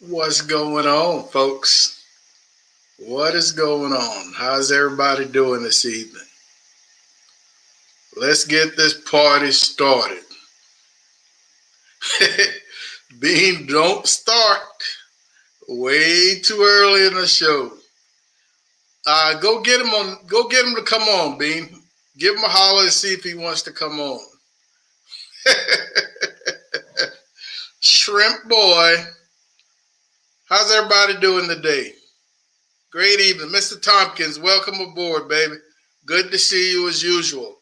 What's going on, folks? What is going on? How's everybody doing this evening? Let's get this party started. Bean, don't start way too early in the show. Go get him on. Go get him to come on, Bean. Give him a holler and see if he wants to come on. Shrimp boy, how's everybody doing today? Great evening, Mr. Tompkins. Welcome aboard, baby. Good to see you as usual.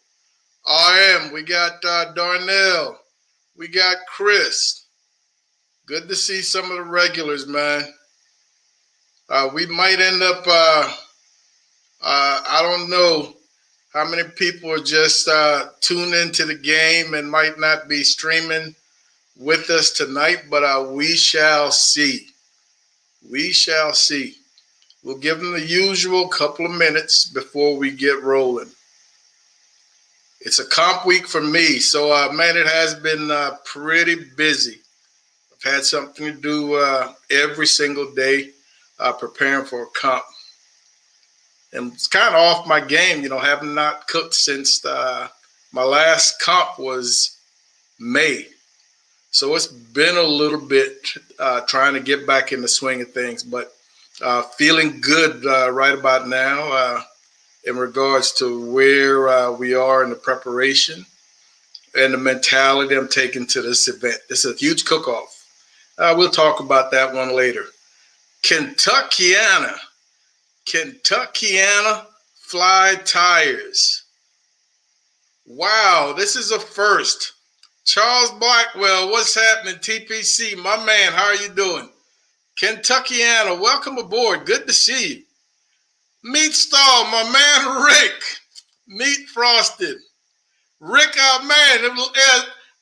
RM, we got Darnell, we got Chris. Good to see some of the regulars, man. We might end up, I don't know how many people are just tuned into the game and might not be streaming with us tonight, but we shall see. We shall see. We'll give them the usual couple of minutes before we get rolling. It's a comp week for me, so man, it has been pretty busy. I've had something to do every single day preparing for a comp. And it's kind of off my game, having not cooked since my last comp was May. So it's been a little bit trying to get back in the swing of things, but feeling good right about now in regards to where we are in the preparation and the mentality I'm taking to this event. This is a huge cook-off. We'll talk about that one later. Kentuckiana Fly Tires. Wow, this is a first. Charles Blackwell, what's happening? TPC, my man, how are you doing? Kentuckiana, welcome aboard. Good to see you. Meat Stall, my man Rick. Meat Frosted. Rick, man,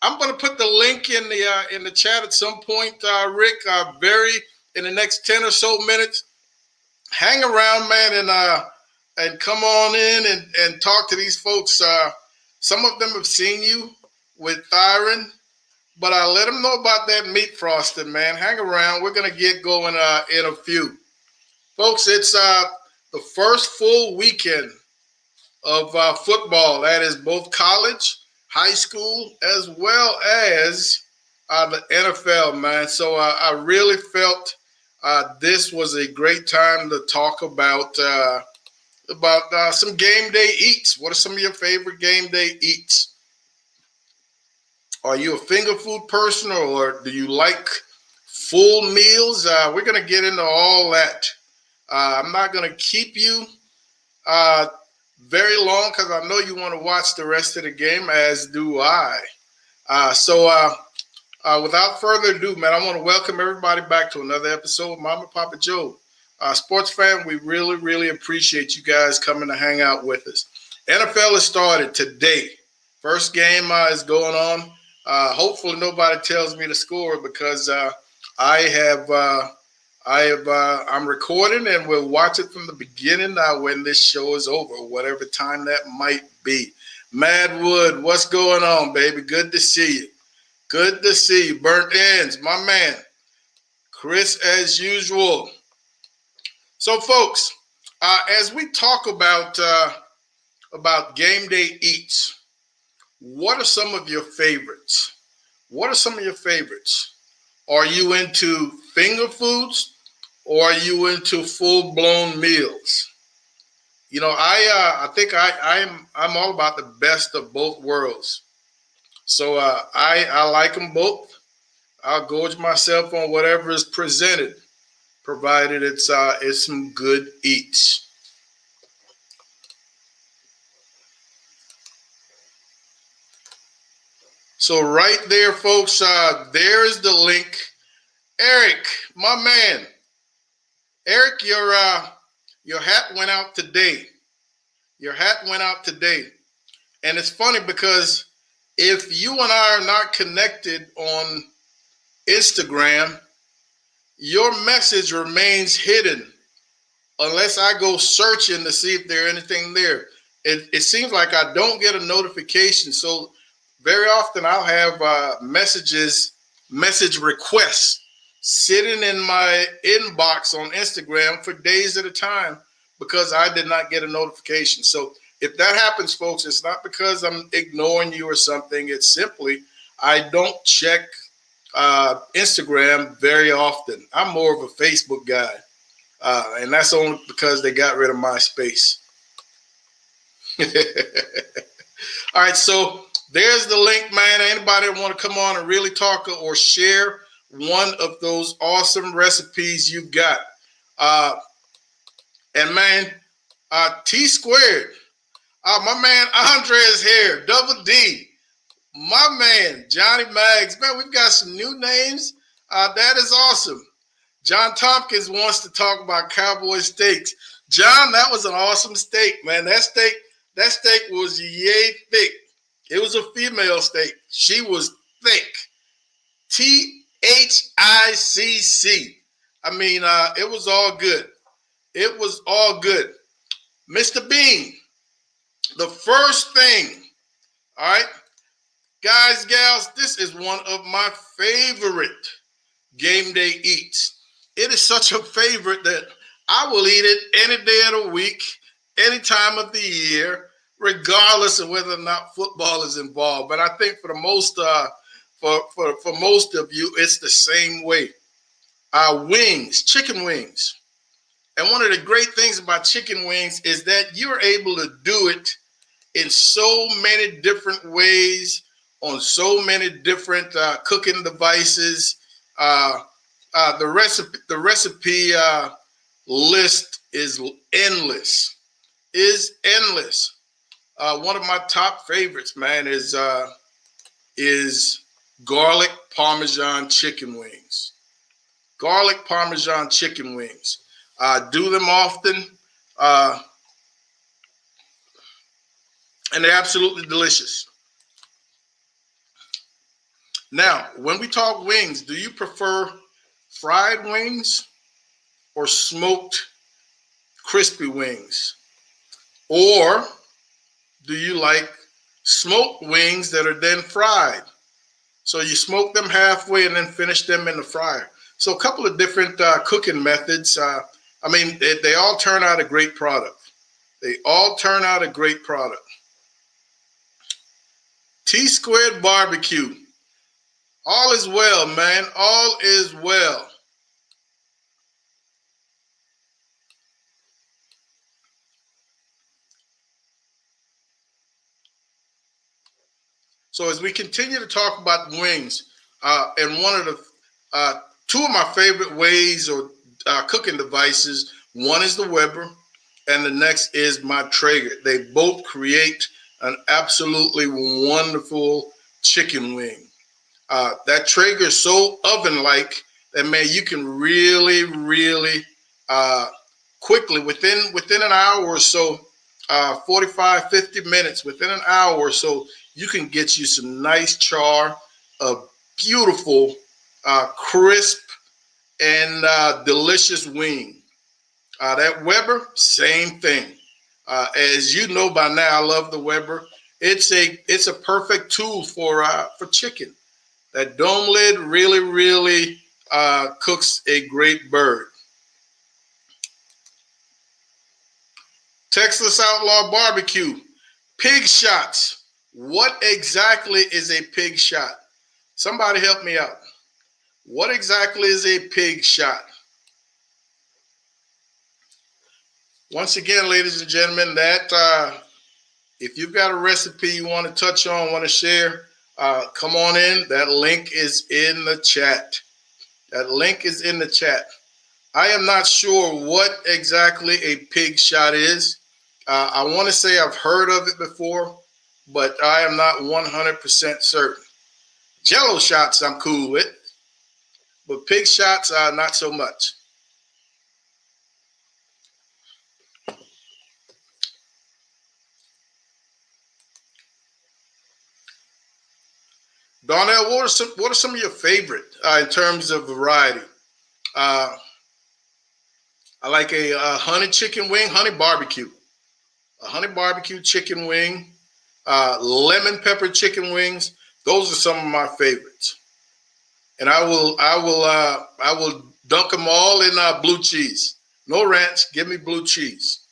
I'm going to put the link in the chat at some point, Rick. In the next 10 or so minutes, hang around, man, and come on in and talk to these folks. Some of them have seen you with Thyron, but I let them know about that meat frosted, man. Hang around. We're going to get going in a few. Folks, it's the first full weekend of football. That is both college, high school, as well as the NFL, man. So I really felt this was a great time to talk about some game day eats. What are some of your favorite game day eats? Are you a finger food person, or do you like full meals? We're going to get into all that. I'm not going to keep you very long because I know you want to watch the rest of the game, as do I. So without further ado, man, I want to welcome everybody back to another episode of Mama Papa Joe. Sports fan, we really, really appreciate you guys coming to hang out with us. NFL has started today. First game is going on. Hopefully nobody tells me the score because I'm recording and we'll watch it from the beginning when this show is over, whatever time that might be. Mad Wood, what's going on, baby? Good to see you. Good to see you. Burnt Ends, my man. Chris, as usual. So, folks, as we talk about game day eats, what are some of your favorites? What are some of your favorites? Are you into finger foods or are you into full-blown meals? I think I'm all about the best of both worlds. So I like them both. I'll gorge myself on whatever is presented, provided it's some good eats. So right there, folks, there is the link. Eric, my man. Eric, your hat went out today. Your hat went out today. And it's funny because if you and I are not connected on Instagram, your message remains hidden unless I go searching to see if there's anything there. It seems like I don't get a notification. So very often I'll have message requests sitting in my inbox on Instagram for days at a time because I did not get a notification. So if that happens, folks, it's not because I'm ignoring you or something. It's simply I don't check Instagram very often. I'm more of a Facebook guy, and that's only because they got rid of MySpace. All right, so there's the link, man. Anybody want to come on and really talk or share one of those awesome recipes you got? And man, T squared. My man Andre is here. Double D. My man Johnny Maggs. Man, we've got some new names. That is awesome. John Tompkins wants to talk about cowboy steaks. John, that was an awesome steak, man. That steak was yay thick. It was a female steak. She was thick. THICC. I mean, it was all good. It was all good. Mr. Bean, the first thing, all right, guys, gals, this is one of my favorite game day eats. It is such a favorite that I will eat it any day of the week, any time of the year, regardless of whether or not football is involved. But I think for the most, for most of you, it's the same way. Wings, chicken wings. And one of the great things about chicken wings is that you're able to do it in so many different ways, on so many different cooking devices. The recipe list is endless. One of my top favorites, man, is garlic Parmesan chicken wings. Garlic Parmesan chicken wings. Do them often, and they're absolutely delicious. Now, when we talk wings, do you prefer fried wings or smoked crispy wings? Or do you like smoked wings that are then fried? So you smoke them halfway and then finish them in the fryer. So a couple of different cooking methods. I mean, they all turn out a great product. T squared barbecue. All is well, man. All is well. So as we continue to talk about wings, and one of the two of my favorite ways or cooking devices, one is the Weber, and the next is my Kreger. They both create an absolutely wonderful chicken wing. That Kreger is so oven-like that, man, you can really quickly, within an hour or so, 45, 50 minutes, within an hour or so, you can get you some nice char, a beautiful, crisp, and delicious wing. That Weber, same thing. As you know by now, I love the Weber. It's a perfect tool for chicken. That dome lid really cooks a great bird. Texas Outlaw Barbecue, pig shots. What exactly is a pig shot? Somebody help me out. What exactly is a pig shot? Once again, ladies and gentlemen, that if you've got a recipe you want to touch on, want to share, come on in. That link is in the chat. I am not sure what exactly a pig shot is. I want to say I've heard of it before, but I am not 100% certain. Jello shots I'm cool with, but pig shots are not so much. Darnell, what are some of your favorite in terms of variety? I like a honey chicken wing, honey barbecue chicken wing, lemon pepper chicken wings. Those are some of my favorites. and I will dunk them all in blue cheese. No ranch. Give me blue cheese.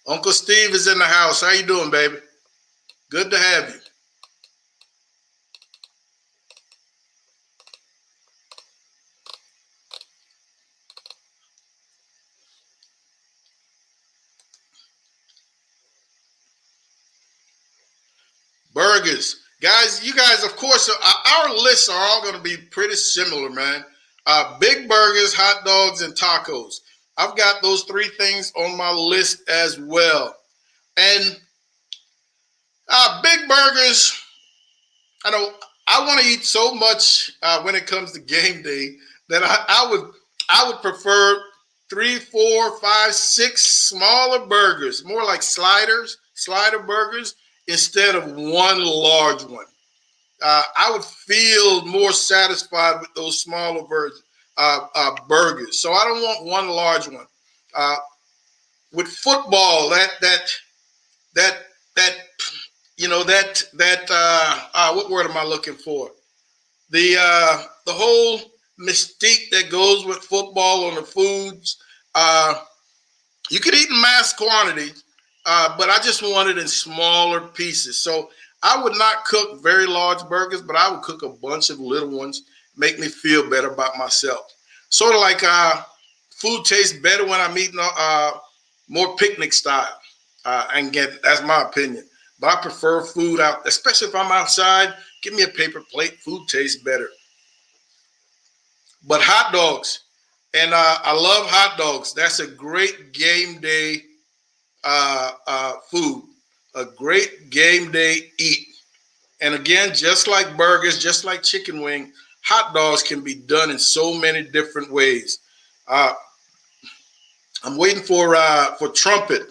Uncle Steve is in the house. How you doing, baby? Good to have you. Burgers. Guys, you guys, of course, our lists are all going to be pretty similar, man. Big burgers, hot dogs, and tacos. I've got those three things on my list as well. And big burgers, I know I want to eat so much when it comes to game day that I would prefer 3, 4, 5, 6 smaller burgers, more like slider burgers, instead of one large one. I would feel more satisfied with those smaller burgers. So I don't want one large one. With football, that what word am I looking for? The whole mystique that goes with football on the foods. You could eat in mass quantity, but I just want it in smaller pieces. So I would not cook very large burgers, but I would cook a bunch of little ones, make me feel better about myself. Sort of like food tastes better when I'm eating more picnic style. And again, that's my opinion. But I prefer food out, especially if I'm outside. Give me a paper plate. Food tastes better. But hot dogs, and I love hot dogs. That's a great game day food, a great game day eat. And again, just like burgers, just like chicken wing, hot dogs can be done in so many different ways. I'm waiting for Trumpet.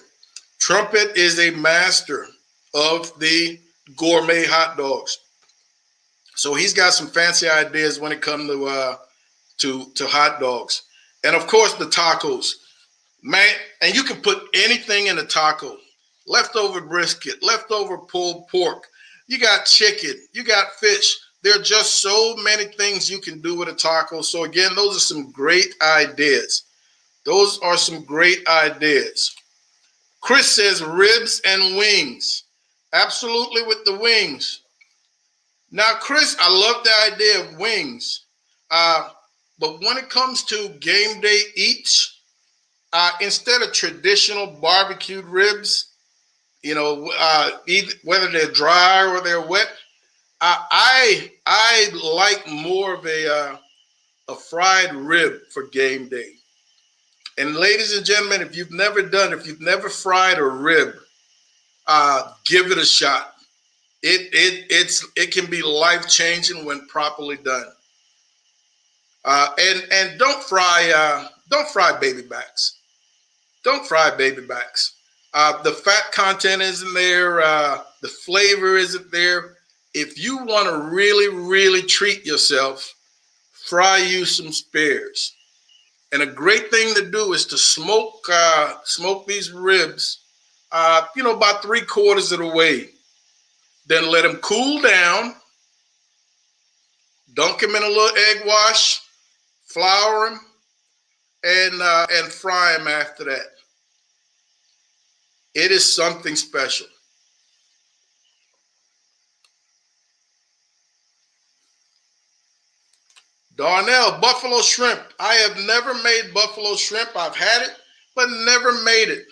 Trumpet is a master of the gourmet hot dogs. So he's got some fancy ideas when it comes to hot dogs. And of course the tacos. Man, and you can put anything in a taco. Leftover brisket, leftover pulled pork. You got chicken, you got fish. There are just so many things you can do with a taco. So again, those are some great ideas. Those are some great ideas. Chris says ribs and wings. Absolutely with the wings. Now, Chris, I love the idea of wings. But when it comes to game day eats, instead of traditional barbecued ribs, whether they're dry or they're wet, I like more of a fried rib for game day. And ladies and gentlemen, if you've never fried a rib, give it a shot. It can be life changing when properly done. And don't fry baby backs. Don't fry baby backs. The fat content isn't there. The flavor isn't there. If you want to really, really treat yourself, fry you some spares. And a great thing to do is to smoke these ribs, about 3/4 of the way. Then let them cool down. Dunk them in a little egg wash, flour them, and fry them after that. It is something special. Darnell, buffalo shrimp. I have never made buffalo shrimp. I've had it, but never made it.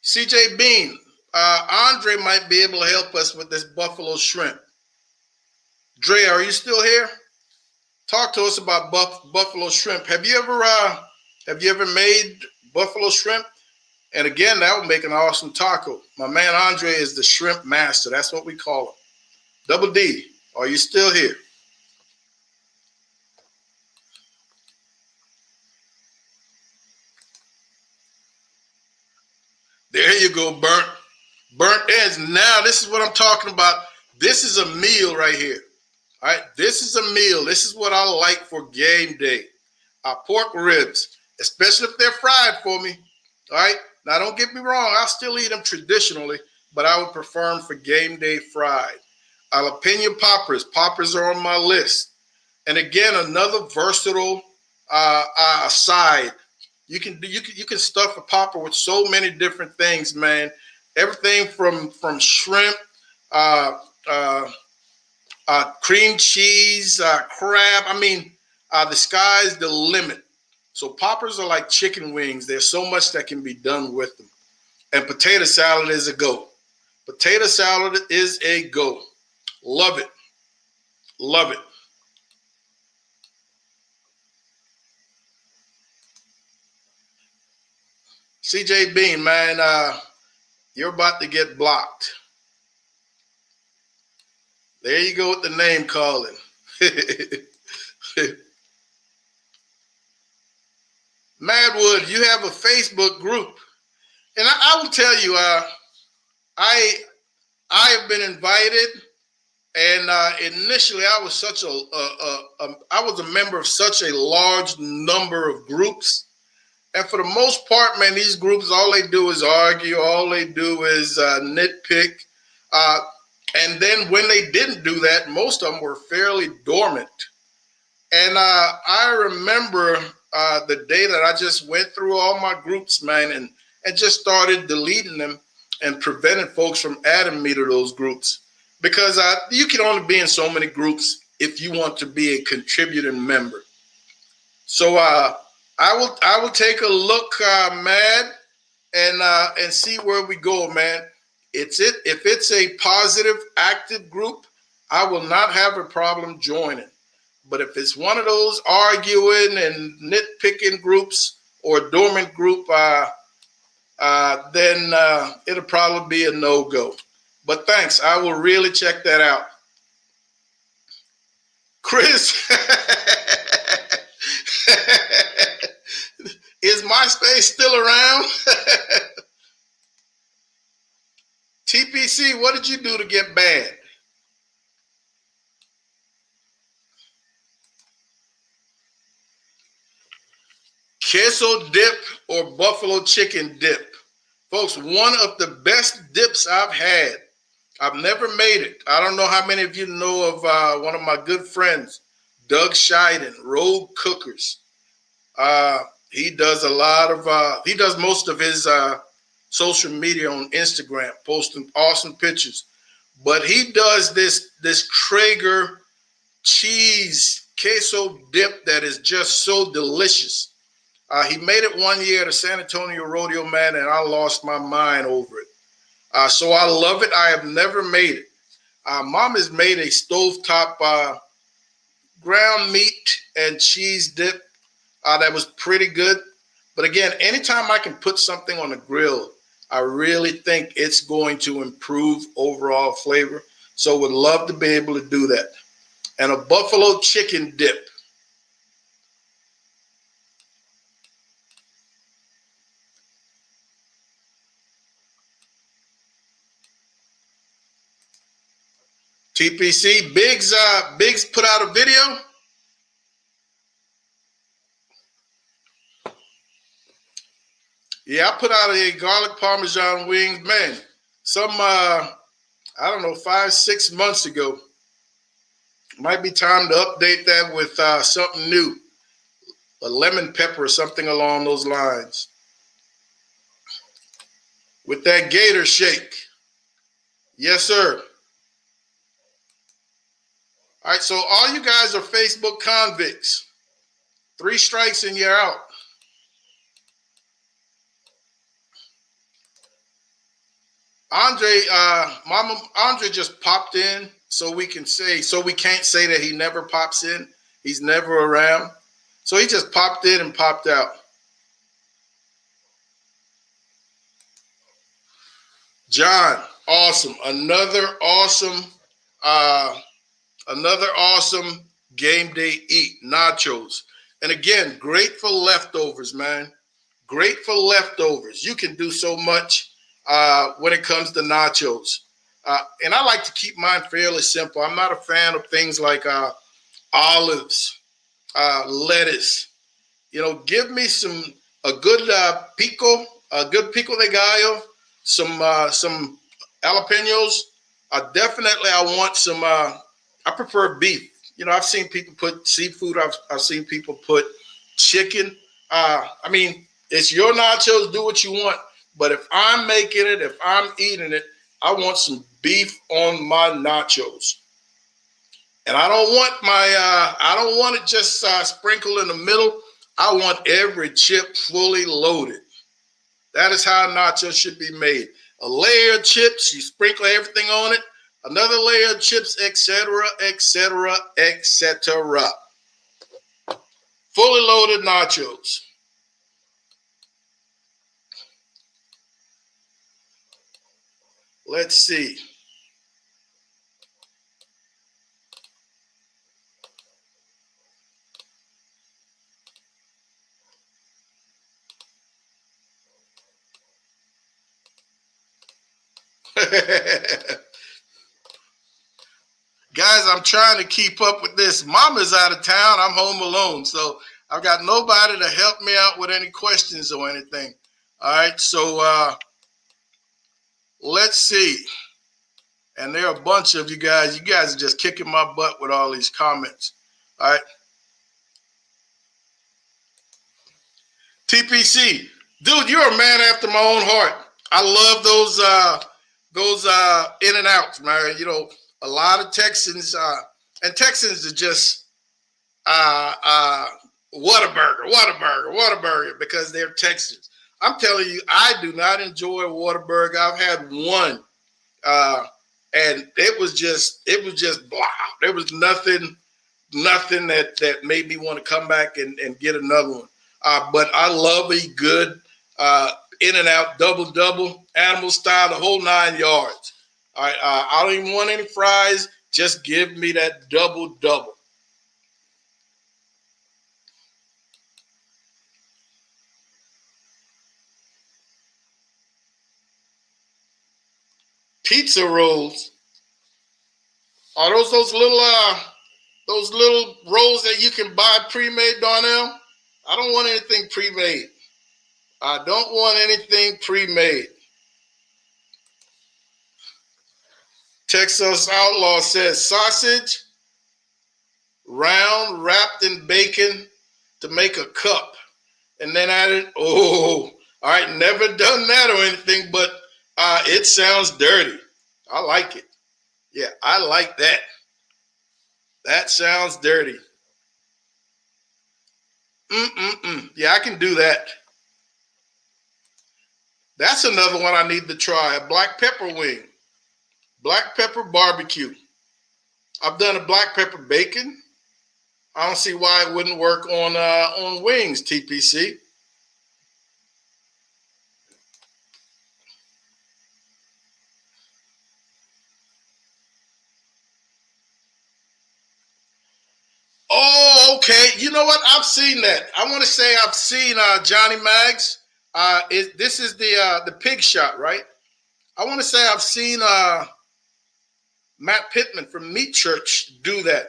CJ Bean, Andre might be able to help us with this buffalo shrimp. Dre, are you still here? Talk to us about buffalo shrimp. Have you ever made buffalo shrimp? And again, that would make an awesome taco. My man Andre is the shrimp master. That's what we call him. Double D, are you still here? There you go, burnt ends. Now, this is what I'm talking about. This is a meal right here. All right, this is a meal. This is what I like for game day. Pork ribs, especially if they're fried for me. All right, Now, don't get me wrong, I'll still eat them traditionally, but I would prefer them for game day fried. Jalapeno poppers. Poppers are on my list. And again, another versatile side. You can stuff a popper with so many different things, man. Everything from shrimp, uh, uh, cream cheese, crab. I mean, the sky's the limit. So poppers are like chicken wings. There's so much that can be done with them. And potato salad is a go. Potato salad is a go. Love it. Love it. CJ Bean, man, you're about to get blocked. There you go with the name calling. Madwood, you have a Facebook group. And I will tell you, I have been invited, and initially I was I was a member of such a large number of groups. And for the most part, man, these groups, all they do is argue. All they do is nitpick. And then when they didn't do that, most of them were fairly dormant. And I remember the day that I just went through all my groups, man, and just started deleting them and preventing folks from adding me to those groups. Because you can only be in so many groups if you want to be a contributing member. So I will take a look, Mad, and see where we go, man. If it's a positive, active group, I will not have a problem joining. But if it's one of those arguing and nitpicking groups or a dormant group, then it'll probably be a no-go. But thanks. I will really check that out. Chris, is MySpace still around? TPC, what did you do to get banned? Queso dip or buffalo chicken dip. Folks, one of the best dips I've had. I've never made it. I don't know how many of you know of one of my good friends, Doug Scheiden, Road Cookers. He does he does most of his social media on Instagram, posting awesome pictures. But he does this Kreger cheese queso dip that is just so delicious. He made it one year at a San Antonio rodeo, man, and I lost my mind over it. So I love it. I have never made it. Mom has made a stovetop ground meat and cheese dip that was pretty good. But again, anytime I can put something on the grill, I really think it's going to improve overall flavor. So would love to be able to do that. And a buffalo chicken dip. TPC, Biggs put out a video. Yeah, I put out a garlic Parmesan wings, man. I don't know, 5-6 months ago. Might be time to update that with something new. A lemon pepper or something along those lines. With that gator shake. Yes, sir. All right, so all you guys are Facebook convicts. 3 strikes and you're out. Andre just popped in so we can't say that he never pops in. He's never around. So he just popped in and popped out. John, awesome. Another awesome game day eat, nachos. And again, great for leftovers, man. Great for leftovers. You can do so much when it comes to nachos. And I like to keep mine fairly simple. I'm not a fan of things like olives, lettuce. You know, give me a good pico a good pico de gallo, some jalapenos. Definitely, I want some. I prefer beef. You know, I've seen people put seafood. I've seen people put chicken. I mean, it's your nachos. Do what you want. But if I'm making it, if I'm eating it, I want some beef on my nachos. And I don't want I don't want it just sprinkled in the middle. I want every chip fully loaded. That is how nachos should be made. A layer of chips, you sprinkle everything on it. Another layer of chips, etc., etc., etc. Fully loaded nachos. Let's see. Guys, I'm trying to keep up with this. Mama's out of town. I'm home alone. So I've got nobody to help me out with any questions or anything. All right. So let's see. And there are a bunch of you guys. You guys are just kicking my butt with all these comments. All right. TPC. Dude, you're a man after my own heart. I love those In-N-Outs, man. You know, a lot of Texans, and Texans are just Whataburger, because they're Texans. I'm telling you, I do not enjoy Whataburger. I've had one, and it was just blah. There was nothing that made me want to come back and get another one. But I love a good In-N-Out double, animal style, the whole 9 yards. All right, I don't even want any fries. Just give me that double. Pizza rolls. Are those little rolls that you can buy pre-made, Darnell? I don't want anything pre-made. I don't want anything pre-made. Texas Outlaw says sausage, round, wrapped in bacon to make a cup. And then added, all right, never done that or anything, but it sounds dirty. I like it. Yeah, I like that. That sounds dirty. Yeah, I can do that. That's another one I need to try, a black pepper wing. Black pepper barbecue. I've done a black pepper bacon. I don't see why it wouldn't work on wings, TPC. Oh, okay. You know what? I've seen that. I want to say I've seen Johnny Maggs. This is the pig shot, right? I want to say I've seen Matt Pittman from Meat Church do that.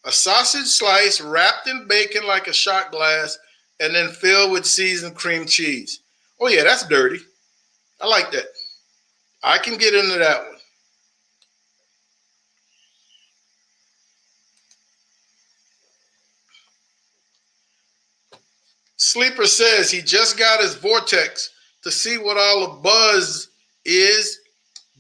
A sausage slice wrapped in bacon like a shot glass and then filled with seasoned cream cheese. Oh, yeah, that's dirty. I like that. I can get into that one. Sleeper says he just got his Vortex to see what all the buzz is,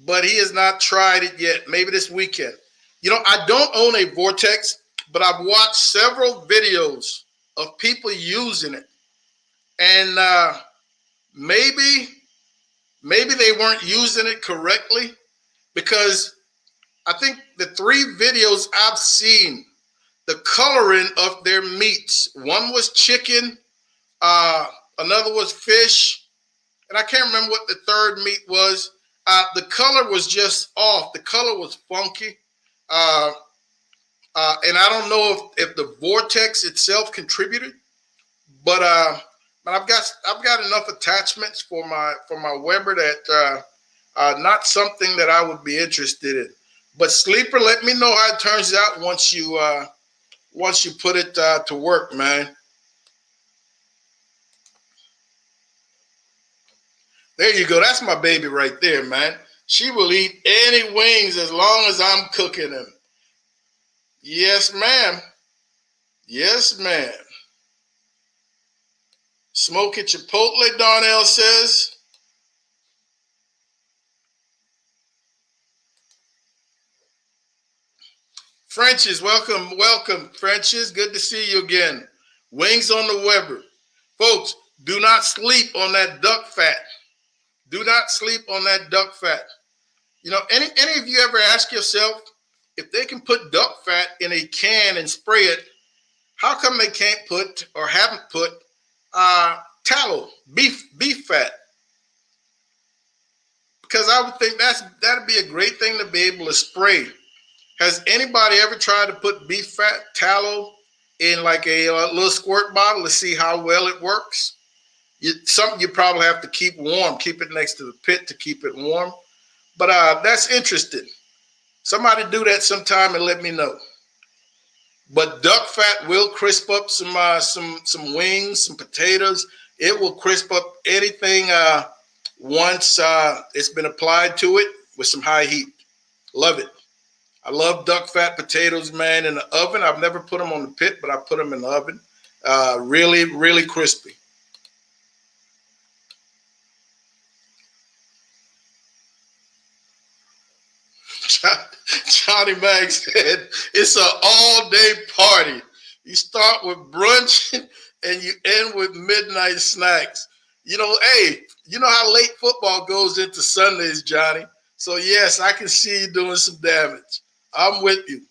but he has not tried it yet. Maybe this weekend. You know, I don't own a Vortex, but I've watched several videos of people using it. And maybe they weren't using it correctly, because I think the 3 videos I've seen, the coloring of their meats, one was chicken, another was fish, and I can't remember what the third meat was. The color was just off. The color was funky. And I don't know if the Vortex itself contributed, but I've got enough attachments for my Weber that not something that I would be interested in. But Sleeper, let me know how it turns out once you put it to work, man. There you go. That's my baby right there, man. She will eat any wings as long as I'm cooking them. Yes, ma'am. Yes, ma'am. Smoky Chipotle, Darnell says. French's, welcome, French's. Good to see you again. Wings on the Weber. Folks, do not sleep on that duck fat. Do not sleep on that duck fat. You know, any of you ever ask yourself if they can put duck fat in a can and spray it, how come they can't put or haven't put tallow, beef fat? Because I would think that'd be a great thing to be able to spray. Has anybody ever tried to put beef fat, tallow in like a little squirt bottle to see how well it works? Something you probably have to keep warm, keep it next to the pit to keep it warm. But that's interesting. Somebody do that sometime and let me know. But duck fat will crisp up some wings, some potatoes. It will crisp up anything once it's been applied to it with some high heat. Love it. I love duck fat potatoes, man, in the oven. I've never put them on the pit, but I put them in the oven. Really, really crispy. Johnny Mac said, it's an all-day party. You start with brunch and you end with midnight snacks. You know, hey, you know how late football goes into Sundays, Johnny. So, yes, I can see you doing some damage. I'm with you.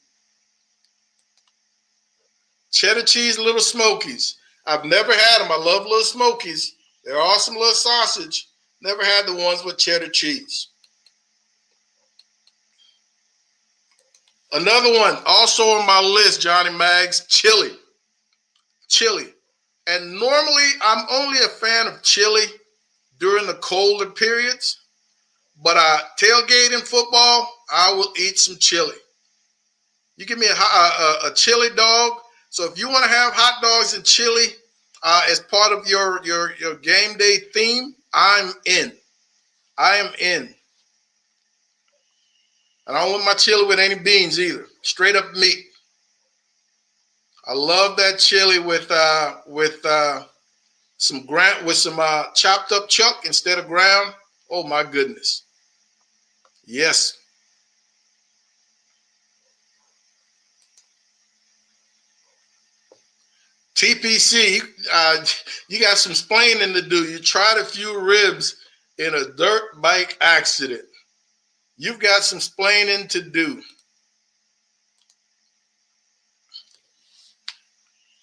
Cheddar cheese Little Smokies. I've never had them. I love Little Smokies. They're awesome little sausage. Never had the ones with cheddar cheese. Another one, also on my list, Johnny Mags, chili. Chili. And normally, I'm only a fan of chili during the colder periods. But tailgating football, I will eat some chili. You give me a chili dog. So if you want to have hot dogs and chili as part of your game day theme, I'm in. I am in. And I don't want my chili with any beans either. Straight up meat. I love that chili with some chopped up chuck instead of ground. Oh my goodness. Yes. TPC, you got some splaining to do. You tried a few ribs in a dirt bike accident. You've got some splaining to do.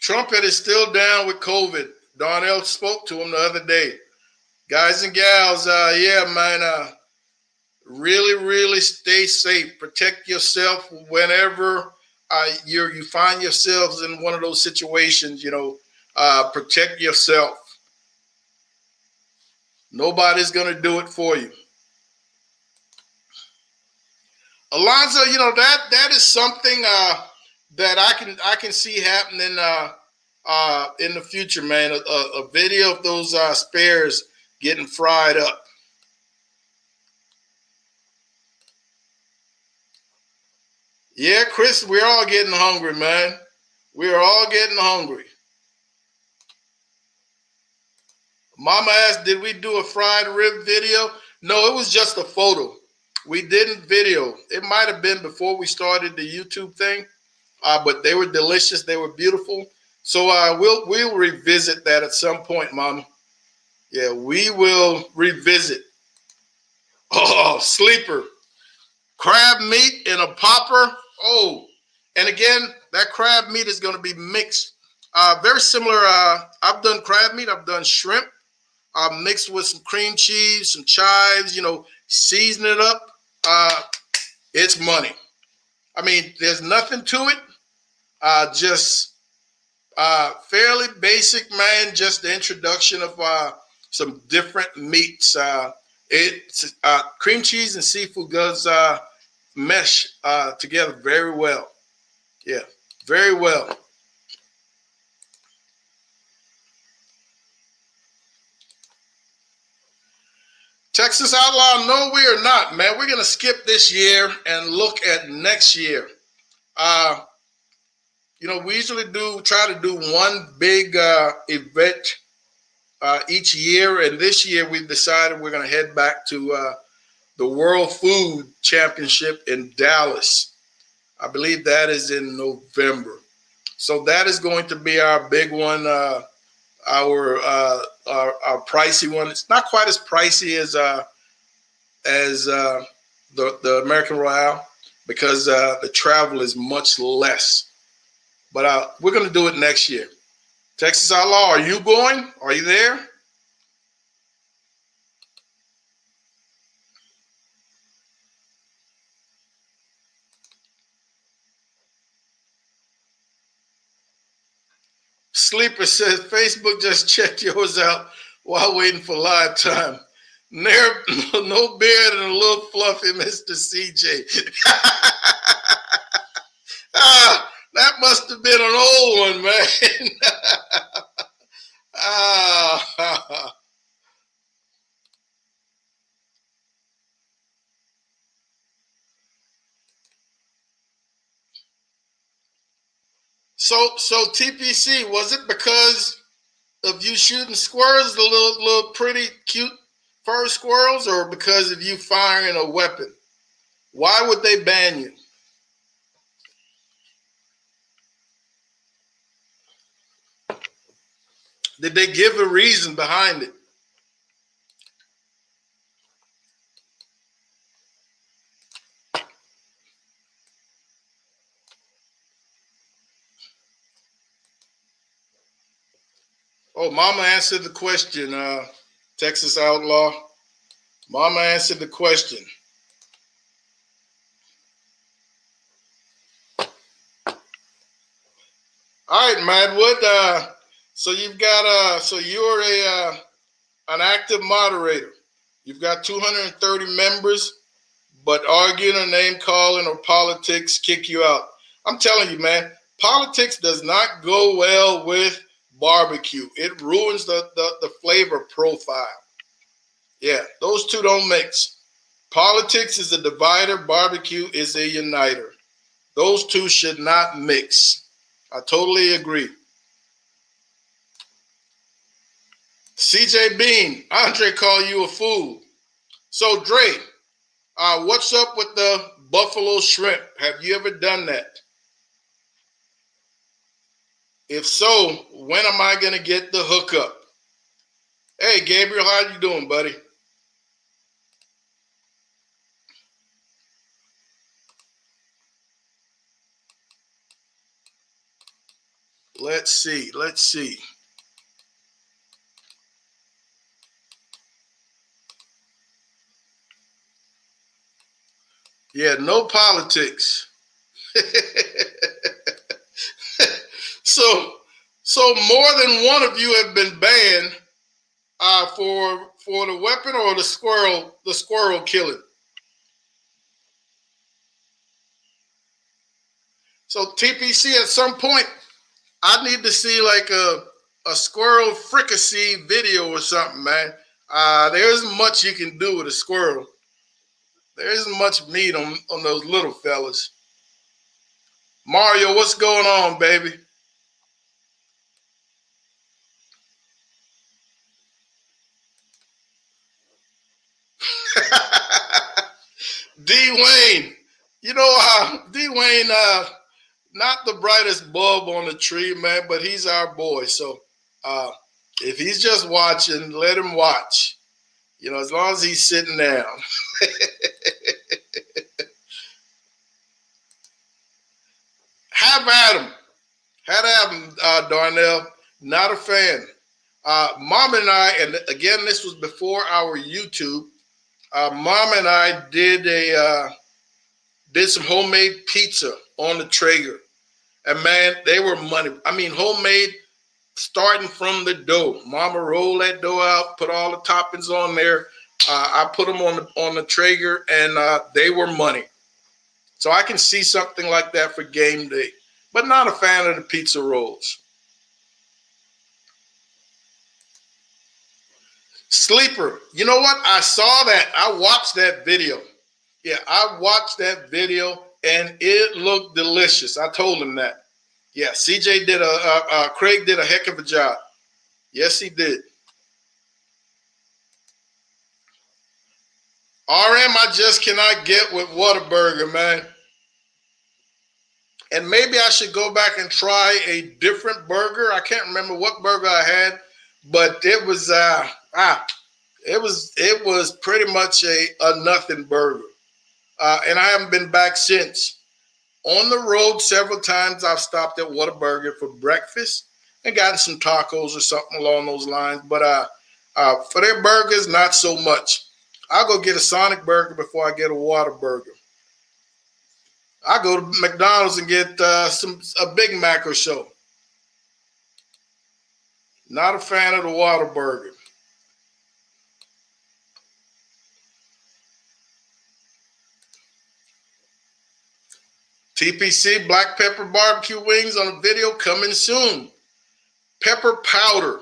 Trumpet is still down with COVID. Darnell spoke to him the other day. Guys and gals, yeah, man, really, really stay safe. Protect yourself whenever you find yourselves in one of those situations, you know, protect yourself. Nobody's going to do it for you. Alonzo, you know, that is something that I can see happening in the future, man. A video of those spares getting fried up. Yeah, Chris, we're all getting hungry, man. We're all getting hungry. Mama asked, did we do a fried rib video? No, it was just a photo. We didn't video. It might have been before we started the YouTube thing, but they were delicious. They were beautiful. So we'll revisit that at some point, Mama. Yeah, we will revisit. Oh, sleeper. Crab meat in a popper. Oh, and again, that crab meat is going to be mixed. Very similar. I've done crab meat. I've done shrimp. Mixed with some cream cheese, some chives, you know, season it up. It's money. I mean, there's nothing to it. Just fairly basic, man. Just the introduction of some different meats. It's cream cheese and seafood goes mesh together very well. Yeah, very well. Texas Outlaw, no, we are not, man. We're going to skip this year and look at next year. We usually try to do one big event each year, and this year we've decided we're going to head back to the World Food Championship in Dallas. I believe that is in November. So that is going to be our big one, our pricey one. It's not quite as pricey as the American Royale because the travel is much less. But we're going to do it next year. Texas Outlaw, are you going? Are you there? Sleeper says, Facebook just checked yours out while waiting for live time. No beard and a little fluffy Mr. CJ. That must have been an old one, man. So TPC, was it because of you shooting squirrels, the little pretty cute fur squirrels, or because of you firing a weapon? Why would they ban you? Did they give a reason behind it? Oh, Mama answered the question, Texas Outlaw. Mama answered the question. All right, Madwood. So you've got so you're an active moderator. You've got 230 members, but arguing or name calling or politics kick you out. I'm telling you, man, politics does not go well with barbecue. It ruins the flavor profile. Yeah, those two don't mix. Politics is a divider. Barbecue is a uniter. Those two should not mix. I totally agree. CJ Bean, Andre called you a fool. So Dre, what's up with the buffalo shrimp? Have you ever done that? If so, when am I going to get the hookup? Hey, Gabriel, how you doing, buddy? Let's see. Yeah, no politics. So more than one of you have been banned for the weapon or the squirrel killing. So TPC, at some point, I need to see like a squirrel fricassee video or something, man. There isn't much you can do with a squirrel. There isn't much meat on those little fellas. Mario, what's going on, baby? D. Wayne, D. Wayne, not the brightest bulb on the tree, man, but he's our boy. So if he's just watching, let him watch. As long as he's sitting down. Have at him, Darnell. Not a fan. Mom and I, and again, this was before our YouTube. Mom and I did some homemade pizza on the Kreger. And man, they were money. I mean, homemade, starting from the dough. Mama rolled that dough out, put all the toppings on there. I put them on the Kreger, and they were money. So I can see something like that for game day, but not a fan of the pizza rolls. Sleeper. You know what? I saw that. I watched that video. Yeah, I watched that video and it looked delicious. I told him that. Yeah, CJ did Craig did a heck of a job. Yes, he did. RM, I just cannot get with Whataburger, man. And maybe I should go back and try a different burger. I can't remember what burger I had, but it was it was pretty much a nothing burger. And I haven't been back since. On the road several times, I've stopped at Whataburger for breakfast and gotten some tacos or something along those lines. But for their burgers, not so much. I'll go get a Sonic burger before I get a Whataburger. I go to McDonald's and get a Big Mac or so. Not a fan of the Whataburger. TPC black pepper barbecue wings on a video coming soon. Pepper powder.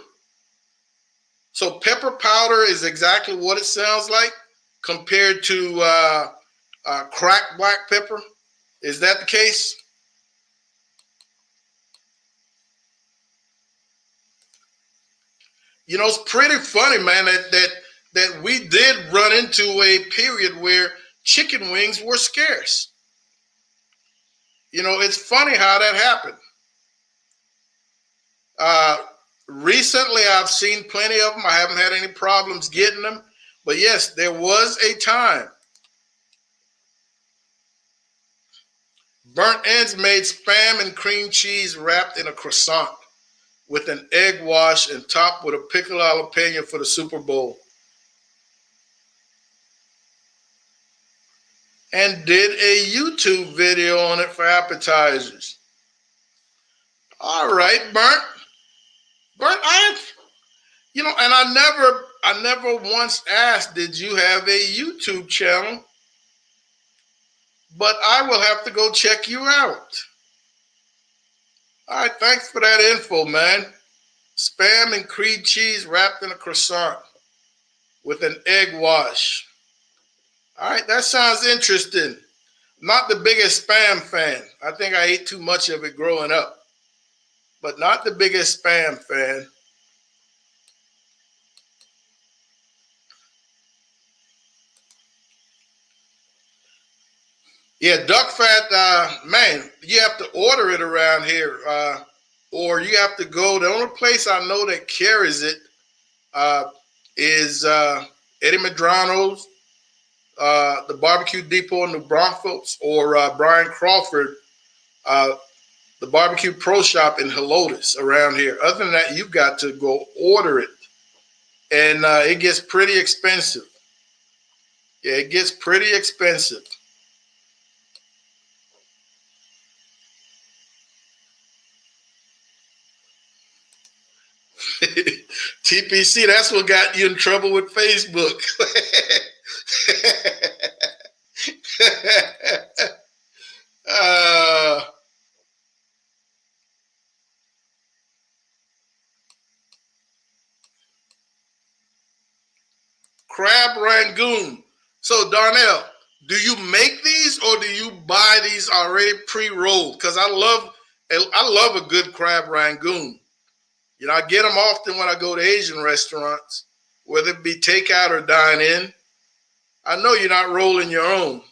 So pepper powder is exactly what it sounds like compared to cracked black pepper. Is that the case? You know, it's pretty funny, man, that we did run into a period where chicken wings were scarce. You know, it's funny how that happened. Recently, I've seen plenty of them. I haven't had any problems getting them. But yes, there was a time. Burnt Ends made Spam and cream cheese wrapped in a croissant with an egg wash and topped with a pickled jalapeno for the Super Bowl. And did a YouTube video on it for appetizers. All right, Burnt, you know, and I never once asked, did you have a YouTube channel? But I will have to go check you out. All right, thanks for that info, man. Spam and cream cheese wrapped in a croissant with an egg wash. All right, that sounds interesting. Not the biggest Spam fan. I think I ate too much of it growing up. But not the biggest Spam fan. Yeah, duck fat, man, you have to order it around here. Or you have to go. The only place I know that carries it is Eddie Medrano's, the Barbecue Depot in New Braunfels, or Brian Crawford, the Barbecue Pro Shop in Helotes around here. Other than that, you've got to go order it. And it gets pretty expensive. Yeah, it gets pretty expensive. TPC, that's what got you in trouble with Facebook. Crab Rangoon. So Darnell, do you make these or do you buy these already pre-rolled? Because I love a good crab Rangoon. You know, I get them often when I go to Asian restaurants, whether it be takeout or dine in. I know you're not rolling your own.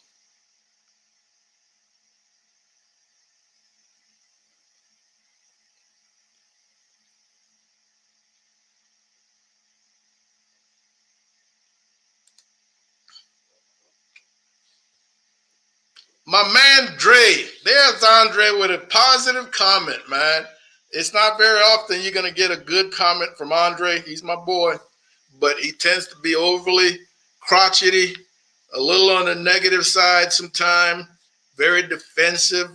My man Dre, there's Andre with a positive comment, man. It's not very often you're going to get a good comment from Andre. He's my boy, but he tends to be overly crotchety, a little on the negative side sometimes, very defensive.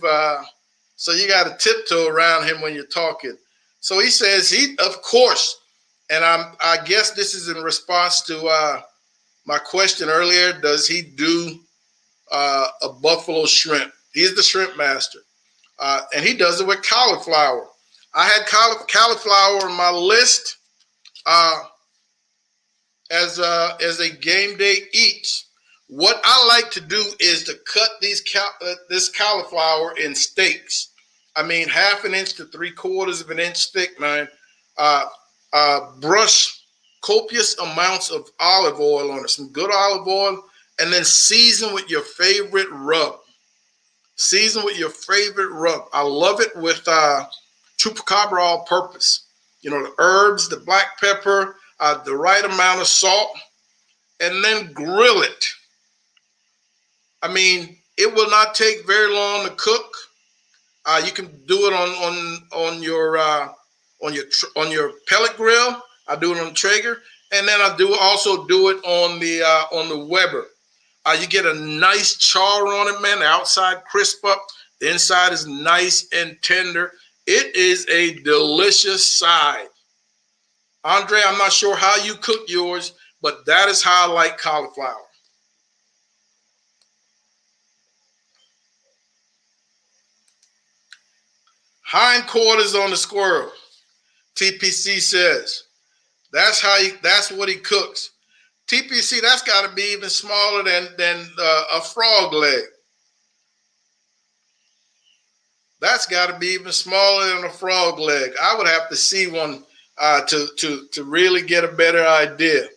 So you got to tiptoe around him when you're talking. So he says of course, and I guess this is in response to my question earlier, does he do a buffalo shrimp? He's the shrimp master. And he does it with cauliflower. I had cauliflower on my list. as a game day eat. What I like to do is to cut this cauliflower in steaks. I mean, 1/2 inch to 3/4 of an inch thick, man. Brush copious amounts of olive oil on it, some good olive oil, and then season with your favorite rub. Season with your favorite rub. I love it with chupacabra all-purpose. You know, the herbs, the black pepper, the right amount of salt, and then grill it. I mean, it will not take very long to cook. You can do it on your pellet grill. I do it on Traeger, and then I also do it on the Weber. You get a nice char on it, man. The outside crisp up, the inside is nice and tender. It is a delicious side. Andre, I'm not sure how you cook yours, but that is how I like cauliflower. Hindquarters on the squirrel. TPC says that's what he cooks. TPC, that's got to be even smaller than a frog leg. That's got to be even smaller than a frog leg. I would have to see one to really get a better idea.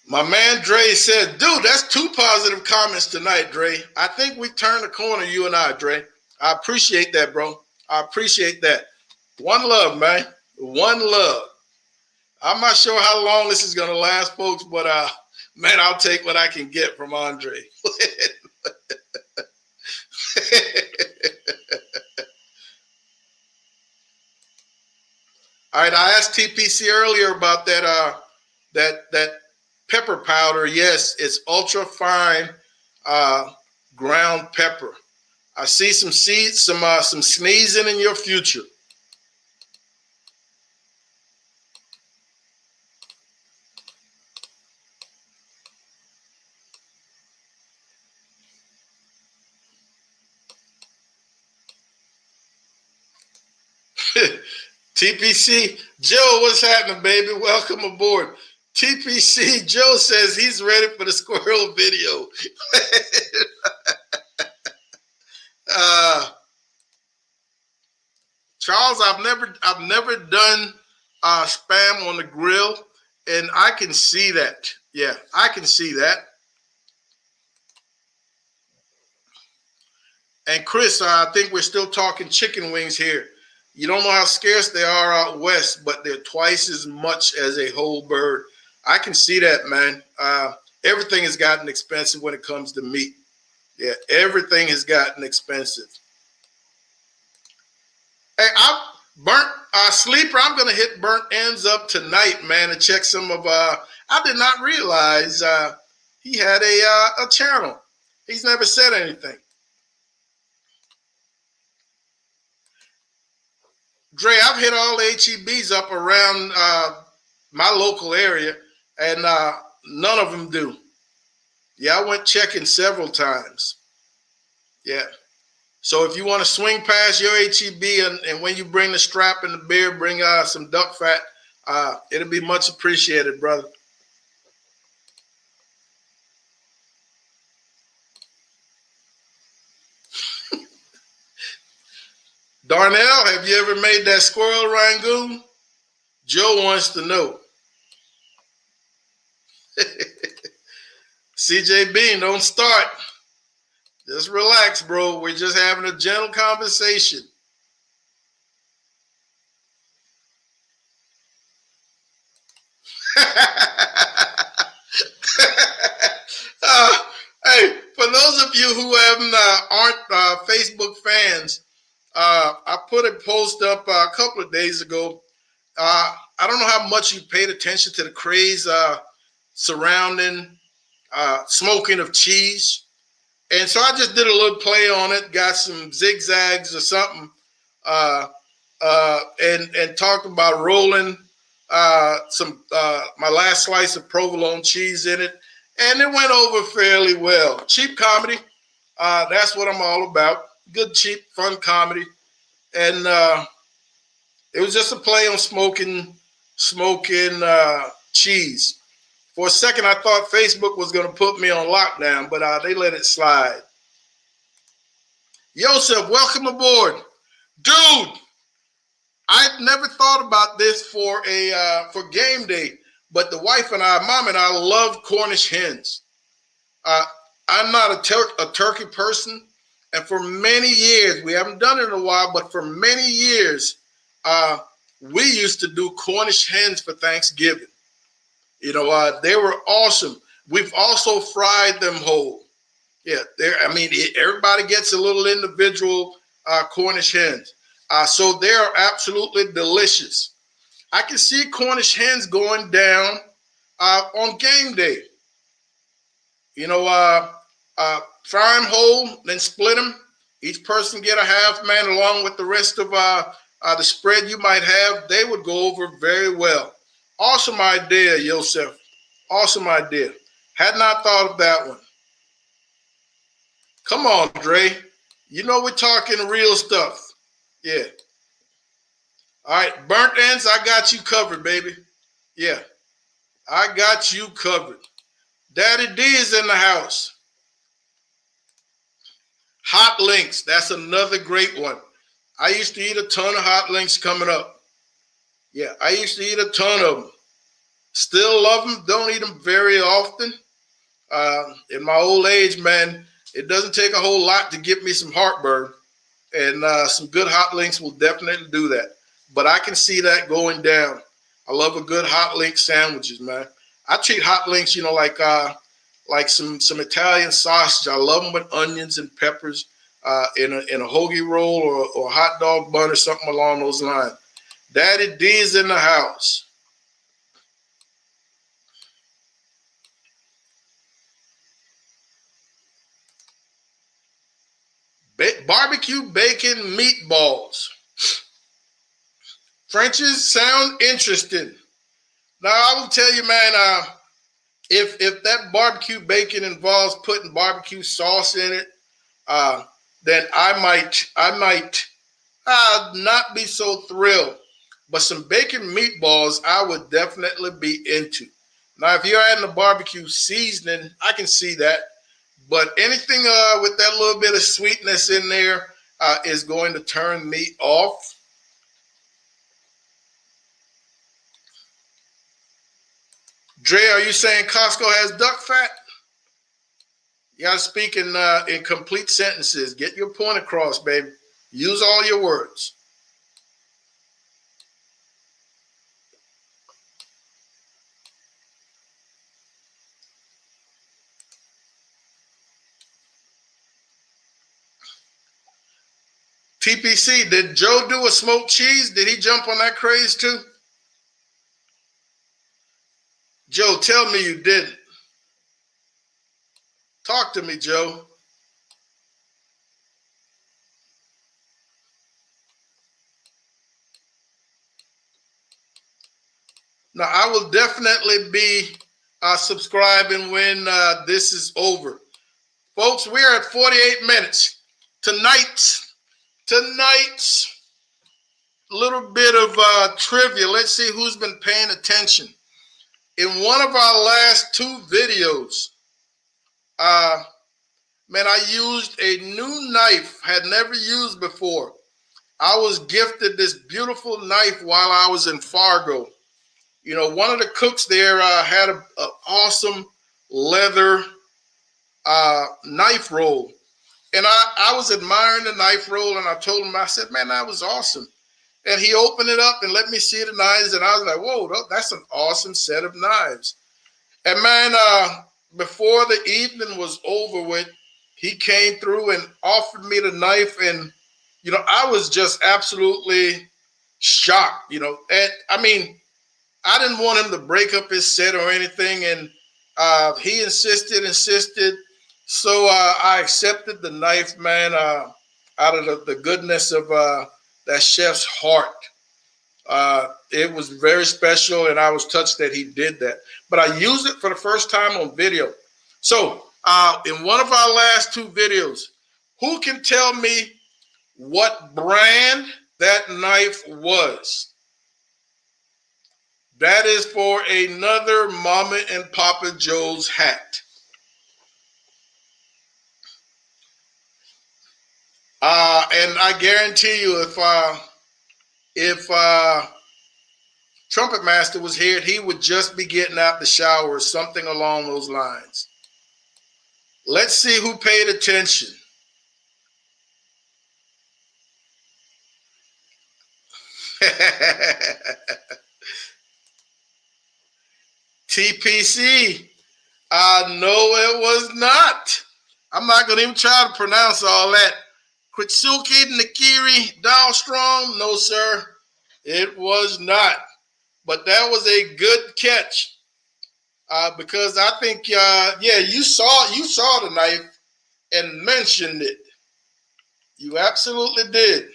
My man Dre said, dude, that's 2 positive comments tonight, Dre. I think we turned the corner, you and I, Dre. I appreciate that, bro. I appreciate that. One love, man. One love. I'm not sure how long this is going to last, folks, but, man, I'll take what I can get from Andre. All right, I asked TPC earlier about that pepper powder. Yes, it's ultra fine ground pepper. I see some seeds, some sneezing in your future. TPC, Joe, what's happening, baby? Welcome aboard. TPC, Joe says he's ready for the squirrel video. Charles, I've never done spam on the grill, and I can see that. Yeah, I can see that. And Chris, I think we're still talking chicken wings here. You don't know how scarce they are out west, but they're twice as much as a whole bird. I can see that, man. Everything has gotten expensive when it comes to meat. Yeah, everything has gotten expensive. Hey, Sleeper, I'm going to hit Burnt Ends up tonight, man, and check some of, I did not realize he had a channel. He's never said anything. Dre, I've hit all the HEBs up around my local area, and none of them do. Yeah, I went checking several times. Yeah. So if you want to swing past your HEB and when you bring the strap and the beer, bring some duck fat, it'll be much appreciated, brother. Darnell, have you ever made that squirrel rangoon? Joe wants to know. CJ Bean, don't start. Just relax, bro. We're just having a gentle conversation. Hey, for those of you who aren't Facebook fans, I put a post up a couple of days ago. I don't know how much you paid attention to the craze surrounding smoking of cheese. And so I just did a little play on it, got some zigzags or something, and talked about rolling my last slice of provolone cheese in it. And it went over fairly well. Cheap comedy. That's what I'm all about. Good, cheap, fun comedy. And it was just a play on smoking smoking cheese. For a second, I thought Facebook was going to put me on lockdown, but they let it slide. Yosef, welcome aboard. Dude, I never thought about this for game day, but the wife and I, mom and I, love Cornish hens. I'm not a turkey person, and for many years, we haven't done it in a while, but for many years, we used to do Cornish hens for Thanksgiving. You know, they were awesome. We've also fried them whole. Yeah, everybody gets a little individual Cornish hens. So they are absolutely delicious. I can see Cornish hens going down on game day. You know, fry them whole, then split them. Each person get a half, man, along with the rest of the spread you might have. They would go over very well. Awesome idea, Yosef. Awesome idea. Had not thought of that one. Come on, Dre. You know we're talking real stuff. Yeah. All right, burnt ends, I got you covered, baby. Yeah, I got you covered. Daddy D is in the house. Hot links, that's another great one. I used to eat a ton of hot links coming up. Yeah, I used to eat a ton of them. Still love them, don't eat them very often. In my old age, man, it doesn't take a whole lot to get me some heartburn. And some good hot links will definitely do that. But I can see that going down. I love a good hot link sandwiches, man. I treat hot links, you know, like some Italian sausage. I love them with onions and peppers in a hoagie roll or a hot dog bun or something along those lines. Daddy D's in the house. Barbecue bacon meatballs. French's sound interesting. Now, I will tell you, man, if that barbecue bacon involves putting barbecue sauce in it, then I might not be so thrilled. But some bacon meatballs, I would definitely be into. Now, if you're adding a barbecue seasoning, I can see that. But anything with that little bit of sweetness in there is going to turn me off. Dre, are you saying Costco has duck fat? You got to speak in complete sentences. Get your point across, baby. Use all your words. TPC, did Joe do a smoked cheese? Did he jump on that craze too? Joe, tell me you didn't. Talk to me, Joe. Now, I will definitely be subscribing when this is over. Folks, we're at 48 minutes. Tonight's little bit of trivia. Let's see who's been paying attention. In one of our last two videos, man, I used a new knife, had never used before. I was gifted this beautiful knife while I was in Fargo. You know, one of the cooks there had an awesome leather knife roll. And I was admiring the knife roll, and I told him, I said, man, that was awesome. And he opened it up and let me see the knives, and I was like, whoa, that's an awesome set of knives. And man, before the evening was over with, he came through and offered me the knife, and, you know, I was just absolutely shocked, you know. And, I mean, I didn't want him to break up his set or anything, and he insisted. So I accepted the knife, man, out of the goodness of that chef's heart. It was very special, and I was touched that he did that. But I used it for the first time on video. So in one of our last two videos, who can tell me what brand that knife was? That is for another Mama and Papa Joe's hat. And I guarantee you, if Trumpet Master was here, he would just be getting out the shower or something along those lines. Let's see who paid attention. TPC. No, it was not. I'm not going to even try to pronounce all that. Kwitsuki Nakiri Dahlstrom. No, sir. It was not. But that was a good catch. Because I think, yeah, you saw the knife and mentioned it. You absolutely did.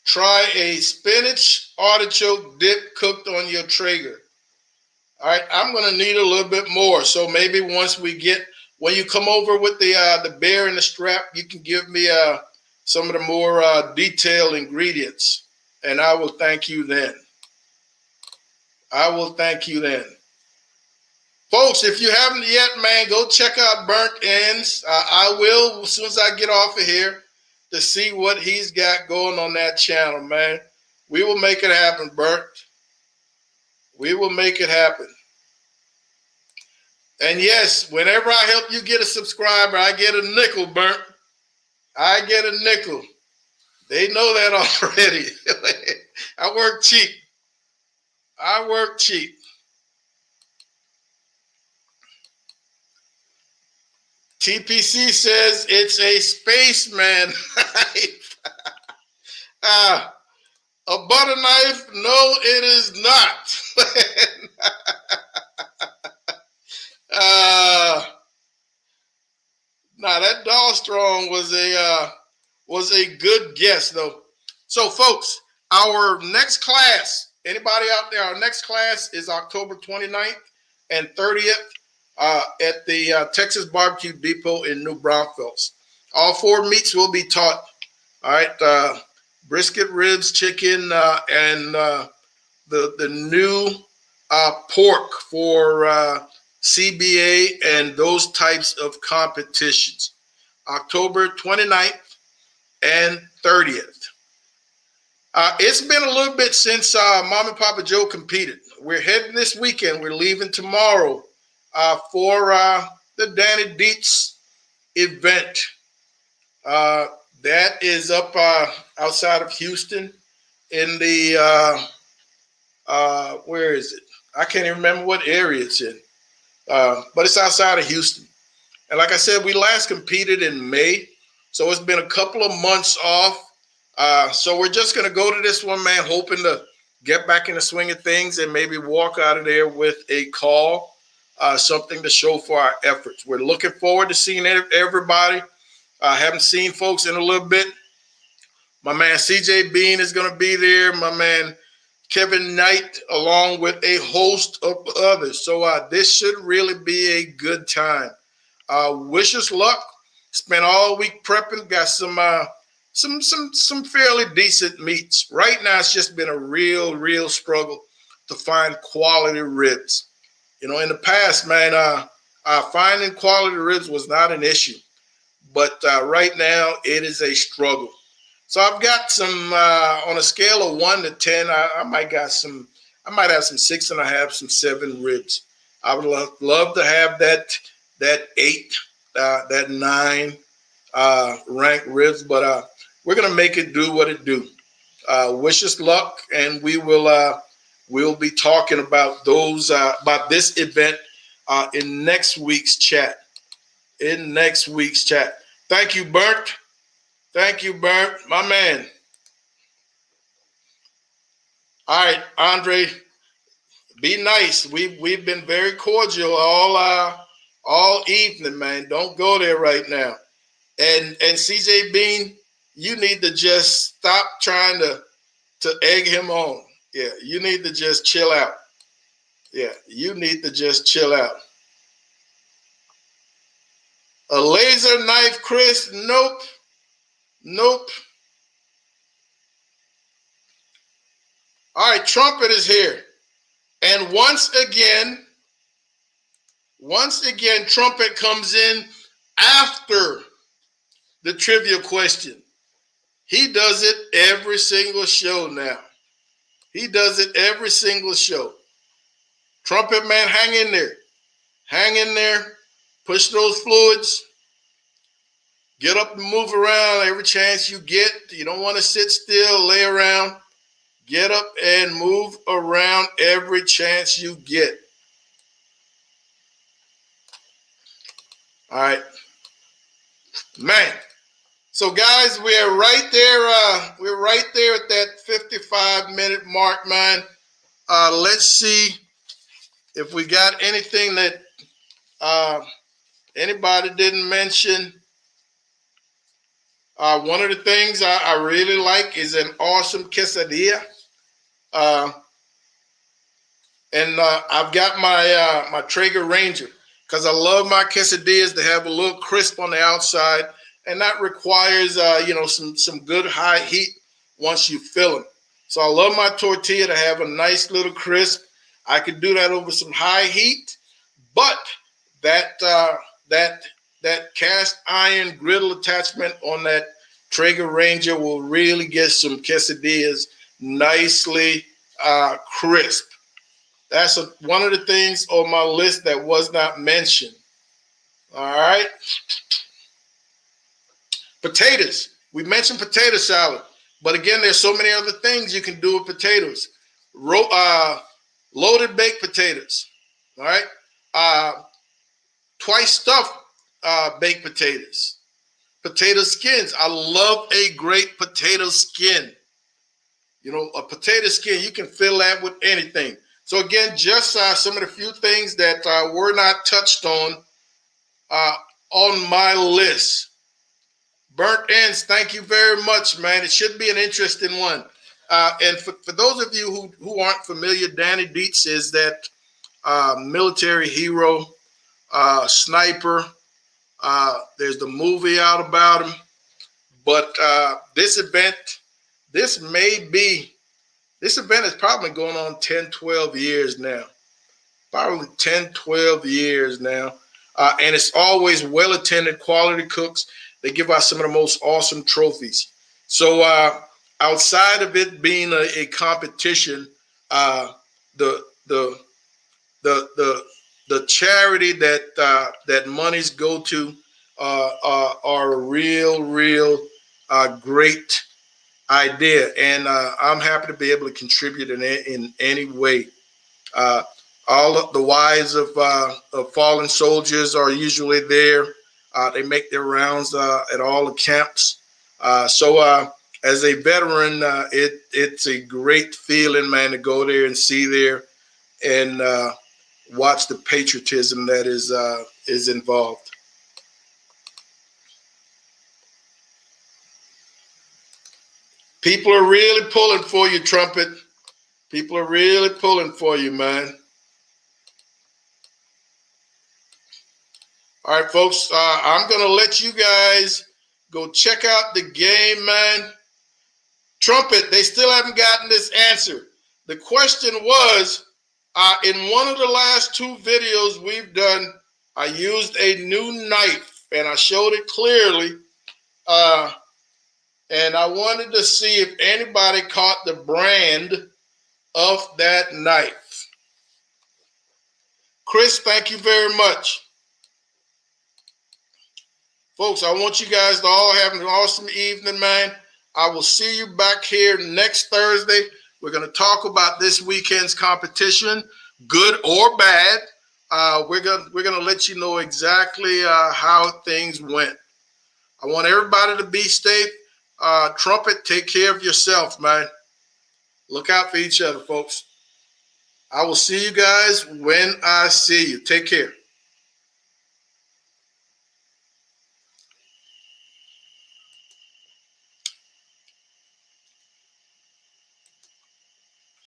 Try a spinach artichoke dip cooked on your Traeger. All right, I'm going to need a little bit more. So maybe once when you come over with the bear and the strap, you can give me some of the more detailed ingredients, and I will thank you then. I will thank you then. Folks, if you haven't yet, man, go check out Burnt Ends. I will, as soon as I get off of here, to see what he's got going on that channel, man. We will make it happen, Burnt. We will make it happen. And yes, whenever I help you get a subscriber, I get a nickel, Burnt. I get a nickel. They know that already. I work cheap. I work cheap. TPC says it's a spaceman knife. A butter knife? No, it is not. Nah, that Dahlstrom was a good guess though. So folks, our next class, anybody out there, our next class is October 29th and 30th at the Texas Barbecue Depot in New Braunfels. All 4 meats will be taught. All right, brisket, ribs, chicken, and the new pork for CBA and those types of competitions. October 29th and 30th. It's been a little bit since Mom and Papa Joe competed. We're heading this weekend. We're leaving tomorrow for the Danny Dietz event. That is up outside of Houston in the, where is it? I can't even remember what area it's in. But it's outside of Houston. And like I said, we last competed in May. So it's been a couple of months off. So we're just going to go to this one, man, hoping to get back in the swing of things and maybe walk out of there with a call, something to show for our efforts. We're looking forward to seeing everybody. I haven't seen folks in a little bit. My man CJ Bean is going to be there. My man Kevin Knight, along with a host of others. So this should really be a good time. Wish us luck. Spent all week prepping. Got some fairly decent meats. Right now, it's just been a real struggle to find quality ribs. You know, in the past, man, finding quality ribs was not an issue. But right now, it is a struggle. So I've got some on a scale of 1 to 10. I might have some 6.5, some 7 ribs. I would love to have that 8, that 9 ranked ribs, but we're gonna make it do what it do. Wish us luck, and we'll be talking about those about this event in next week's chat. Thank you, Burnt. Thank you, Burnt, my man. All right, Andre, be nice. We've been very cordial all evening, man. Don't go there right now. And CJ Bean, you need to just stop trying to egg him on. Yeah, you need to just chill out. Yeah, you need to just chill out. A laser knife, Chris? Nope. All right, Trumpet is here. And once again, Trumpet comes in after the trivia question. He does it every single show now. He does it every single show. Trumpet man, hang in there. Hang in there. Push those fluids. Get up and move around every chance you get. You don't want to sit still, lay around. Get up and move around every chance you get. All right. Man. So guys, we're right there. We're right there at that 55-minute mark, man. Let's see if we got anything that anybody didn't mention. One of the things I really like is an awesome quesadilla. And I've got my my Kreger Ranger because I love my quesadillas to have a little crisp on the outside, and that requires some good high heat once you fill them. So I love my tortilla to have a nice little crisp. I could do that over some high heat, but that cast iron griddle attachment on that Kreger Ranger will really get some quesadillas nicely crisp. That's one of the things on my list that was not mentioned. All right. Potatoes. We mentioned potato salad. But again, there's so many other things you can do with potatoes. Loaded baked potatoes. All right. Twice stuffed baked potatoes. Potato skins. I love a great potato skin. You know, a potato skin, you can fill that with anything. So again, just some of the few things that were not touched on my list. Burnt ends, thank you very much, man. It should be an interesting one. And for those of you who aren't familiar, Danny Dietz is that military hero, sniper. There's the movie out about him. But this event is probably going on 10, 12 years now. Probably 10, 12 years now. And it's always well-attended, quality cooks. They give out some of the most awesome trophies. So outside of it being a competition, the charity that monies go to are a real great idea, and I'm happy to be able to contribute in any way. All of the wives of fallen soldiers are usually there. They make their rounds at all the camps. So as a veteran, it's a great feeling, man, to go there and see there and watch the patriotism that is involved. People are really pulling for you, Trumpet. People are really pulling for you, man. All right, folks, I'm going to let you guys go check out the game, man. Trumpet, they still haven't gotten this answer. The question was, in one of the last two videos we've done, I used a new knife, and I showed it clearly. And I wanted to see if anybody caught the brand of that knife. Chris, thank you very much. Folks, I want you guys to all have an awesome evening, man. I will see you back here next Thursday. We're going to talk about this weekend's competition, good or bad. We're going to let you know exactly how things went. I want everybody to be safe. Trumpet, take care of yourself, man. Look out for each other, folks. I will see you guys when I see you. Take care.